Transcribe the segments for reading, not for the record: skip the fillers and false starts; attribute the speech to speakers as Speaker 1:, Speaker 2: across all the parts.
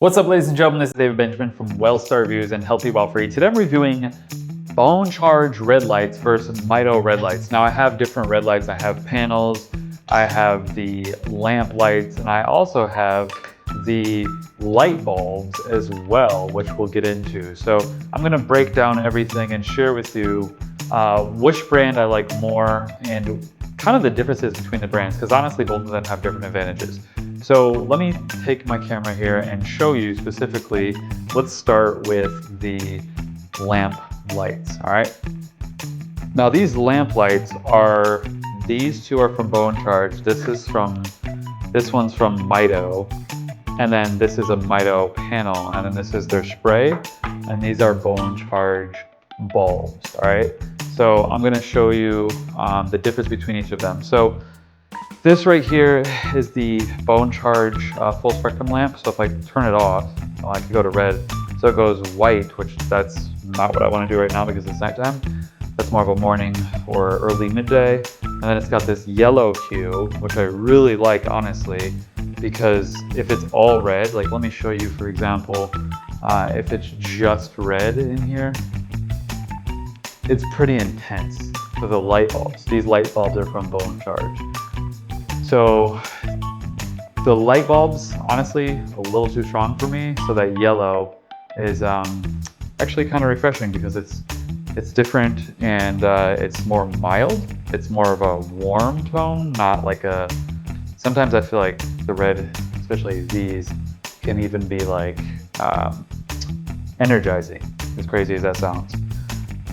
Speaker 1: What's up, ladies and gentlemen? This is David Benjamin from WellStar Reviews and Healthy While Free. Today I'm reviewing Bone Charge red lights versus Mito red lights. Now I have different red lights. I have panels, I have the lamp lights, and I also have the light bulbs as well, which we'll get into. So I'm gonna break down everything and share with you which brand I like more and kind of the differences between the brands, because honestly both of them have different advantages. So let me take my camera here and show you specifically. Let's start with the lamp lights, all right? Now these lamp lights are, these two are from Bone Charge. This one's from Mito, and then this is a Mito panel, and then this is their spray, and these are Bone Charge bulbs, all right? So I'm gonna show you the difference between each of them. So this right here is the Bone Charge full spectrum lamp. So if I turn it off, I can go to red. So it goes white, which that's not what I want to do right now because it's nighttime. That's more of a morning or early midday. And then it's got this yellow hue, which I really like, honestly, because if it's all red, like let me show you, for example, if it's just red in here, it's pretty intense for the light bulbs. These light bulbs are from Bone Charge. So the light bulbs, honestly, a little too strong for me. So that yellow is actually kind of refreshing because it's different and it's more mild. It's more of a warm tone, not like a, sometimes I feel like the red, especially these, can even be like energizing, as crazy as that sounds.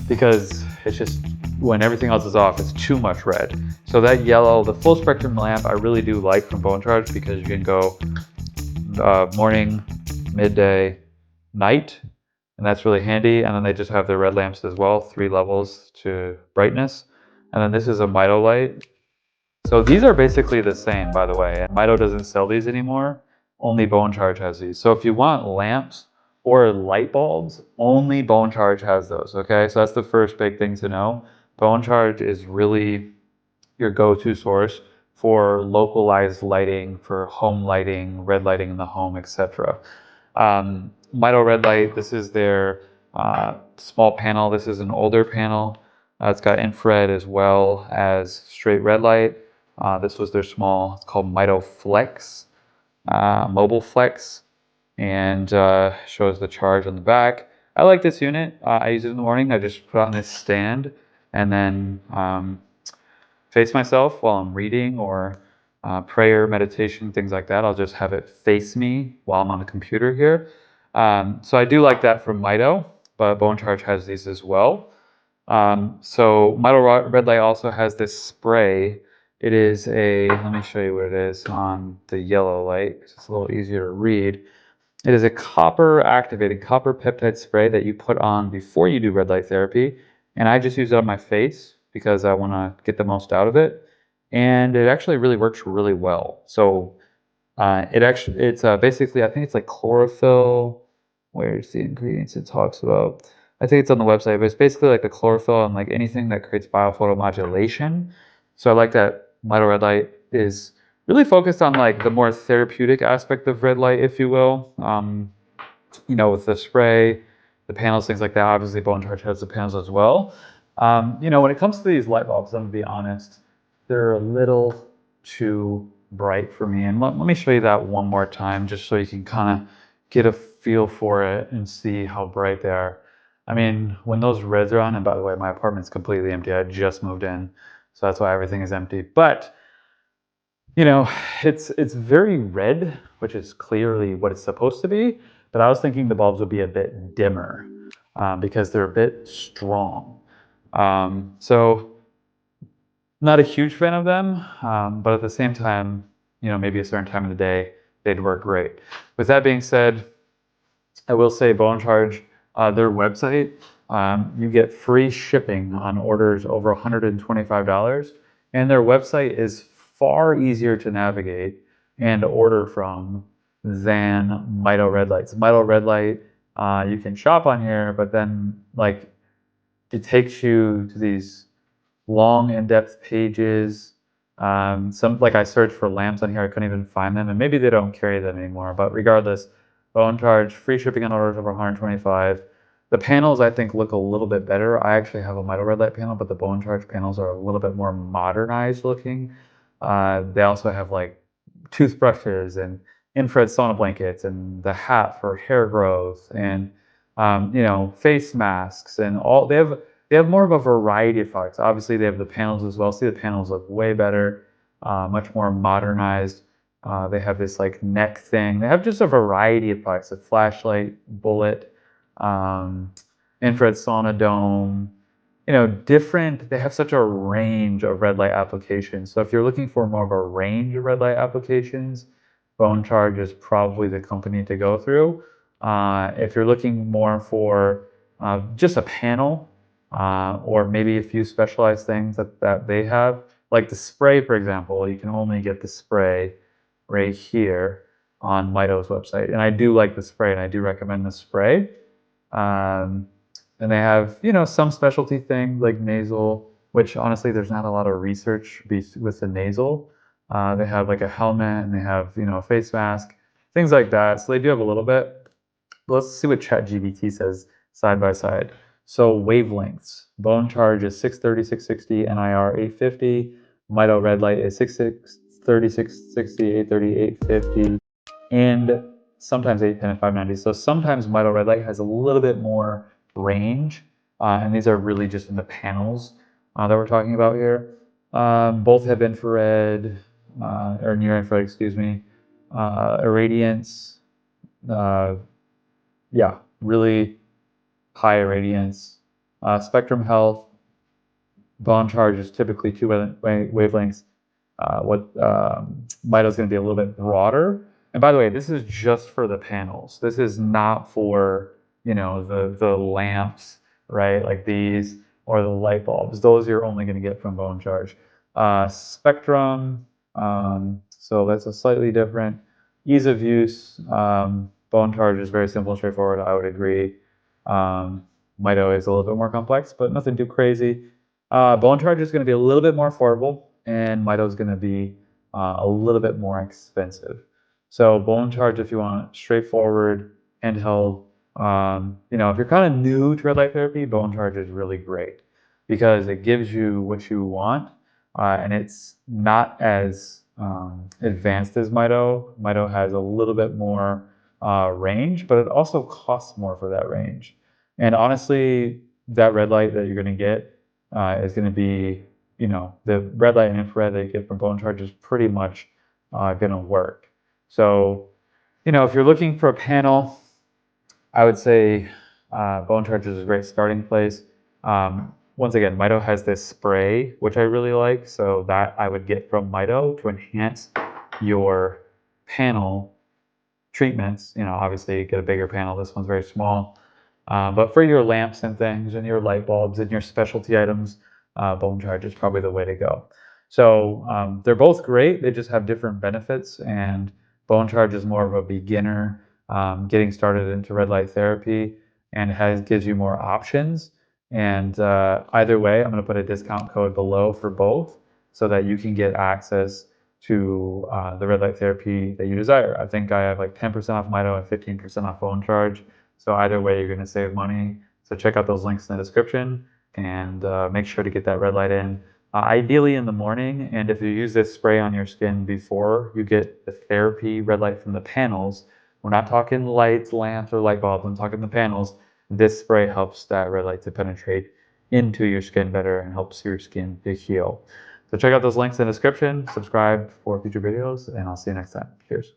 Speaker 1: Because it's just, when everything else is off, it's too much red. So that yellow, the full spectrum lamp, I really do like from Bone Charge because you can go morning, midday, night, and that's really handy. And then they just have their red lamps as well, 3 levels to brightness. And then this is a Mito light. So these are basically the same, by the way. And Mito doesn't sell these anymore. Only Bone Charge has these. So if you want lamps or light bulbs, only Bone Charge has those, okay? So that's the first big thing to know. Bone Charge is really your go-to source for localized lighting, for home lighting, red lighting in the home, etc. Mito Red Light, this is their small panel. This is an older panel. It's got infrared as well as straight red light. This was their small, it's called Mito Flex, Mobile Flex, and shows the charge on the back. I like this unit. I use it in the morning. I just put on this stand and then face myself while I'm reading or prayer, meditation, things like that. I'll just have it face me while I'm on the computer here. So I do like that from Mito, but Bone Charge has these as well. So Mito Red Light also has this spray. It is a, let me show you what it is on the yellow light. It's a little easier to read. It is a copper activated copper peptide spray that you put on before you do red light therapy. And I just use it on my face because I want to get the most out of it. And it actually really works really well. So it's basically, I think it's like chlorophyll. Where's the ingredients it talks about? I think it's on the website, but it's basically like the chlorophyll and like anything that creates biophotomodulation. So I like that Mito Red Light is really focused on like the more therapeutic aspect of red light, if you will. You know, with the spray, the panels, things like that. Obviously, Bone Charge has the panels as well. You know, when it comes to these light bulbs, I'm gonna be honest, they're a little too bright for me. And let me show you that one more time, just so you can kind of get a feel for it and see how bright they are. I mean, when those reds are on, and by the way, my apartment's completely empty. I just moved in, so that's why everything is empty. But you know, it's very red, which is clearly what it's supposed to be. But I was thinking the bulbs would be a bit dimmer because they're a bit strong. So not a huge fan of them, but at the same time, you know, maybe a certain time of the day, they'd work great. With that being said, I will say Bone Charge, their website, you get free shipping on orders over $125. And their website is far easier to navigate and order from than Mito Red Lights. Mito Red Light, you can shop on here, but then like it takes you to these long in-depth pages. Some, like I searched for lamps on here, I couldn't even find them, and maybe they don't carry them anymore, but regardless, Bone Charge, free shipping on orders over 125. The panels I think look a little bit better. I actually have a Mito Red Light panel, but the Bone Charge panels are a little bit more modernized looking. They also have like toothbrushes and infrared sauna blankets and the hat for hair growth and face masks and all. They have more of a variety of products. Obviously, they have the panels as well. See, the panels look way better, much more modernized. They have this like neck thing. They have just a variety of products: a flashlight, bullet, um, infrared sauna dome. Different. They have such a range of red light applications. So if you're looking for more of a range of red light applications, Bone Charge is probably the company to go through. If you're looking more for just a panel, or maybe a few specialized things that they have, like the spray, for example, you can only get the spray right here on Mito's website. And I do like the spray, and I do recommend the spray. Um, and they have, some specialty things like nasal, which honestly, there's not a lot of research with the nasal. They have like a helmet, and they have, a face mask, things like that. So they do have a little bit. Let's see what ChatGPT says side by side. So wavelengths. Bone Charge is 630, 660, NIR 850. Mito Red Light is 630, 660, 830, 850, and sometimes 810 and 590. So sometimes Mito Red Light has a little bit more range, and these are really just in the panels that we're talking about here. Both have infrared, or near infrared, excuse me, irradiance. Uh, yeah, really high irradiance. Spectrum health, Bone Charge is typically two wavelengths. What Mito's going to be a little bit broader. And by the way, this is just for the panels. This is not for the lamps, right? Like these, or the light bulbs. Those you're only going to get from Bone Charge. Spectrum, so that's a slightly different. Ease of use. Bone Charge is very simple and straightforward. I would agree. Mito is a little bit more complex, but nothing too crazy. Bone Charge is going to be a little bit more affordable, and Mito is going to be a little bit more expensive. So Bone Charge, if you want straightforward, handheld, if you're kind of new to red light therapy, Bone Charge is really great because it gives you what you want, and it's not as advanced as Mito. Mito has a little bit more range, but it also costs more for that range. And honestly, that red light that you're going to get is going to be, the red light and infrared that you get from Bone Charge is pretty much going to work. So, if you're looking for a panel, I would say Bone Charge is a great starting place. Once again, Mito has this spray, which I really like. So that I would get from Mito to enhance your panel treatments. Obviously you get a bigger panel. This one's very small. But for your lamps and things and your light bulbs and your specialty items, Bone Charge is probably the way to go. So they're both great. They just have different benefits. And Bone Charge is more of a beginner getting started into red light therapy, and gives you more options. And either way, I'm going to put a discount code below for both so that you can get access to the red light therapy that you desire. I think I have like 10% off Mito and 15% off Bone Charge. So either way, you're going to save money. So check out those links in the description, and make sure to get that red light in. Ideally in the morning, and if you use this spray on your skin before you get the therapy red light from the panels, we're not talking lights, lamps, or light bulbs, I'm talking the panels. This spray helps that red light to penetrate into your skin better and helps your skin to heal. So check out those links in the description, subscribe for future videos, and I'll see you next time. Cheers.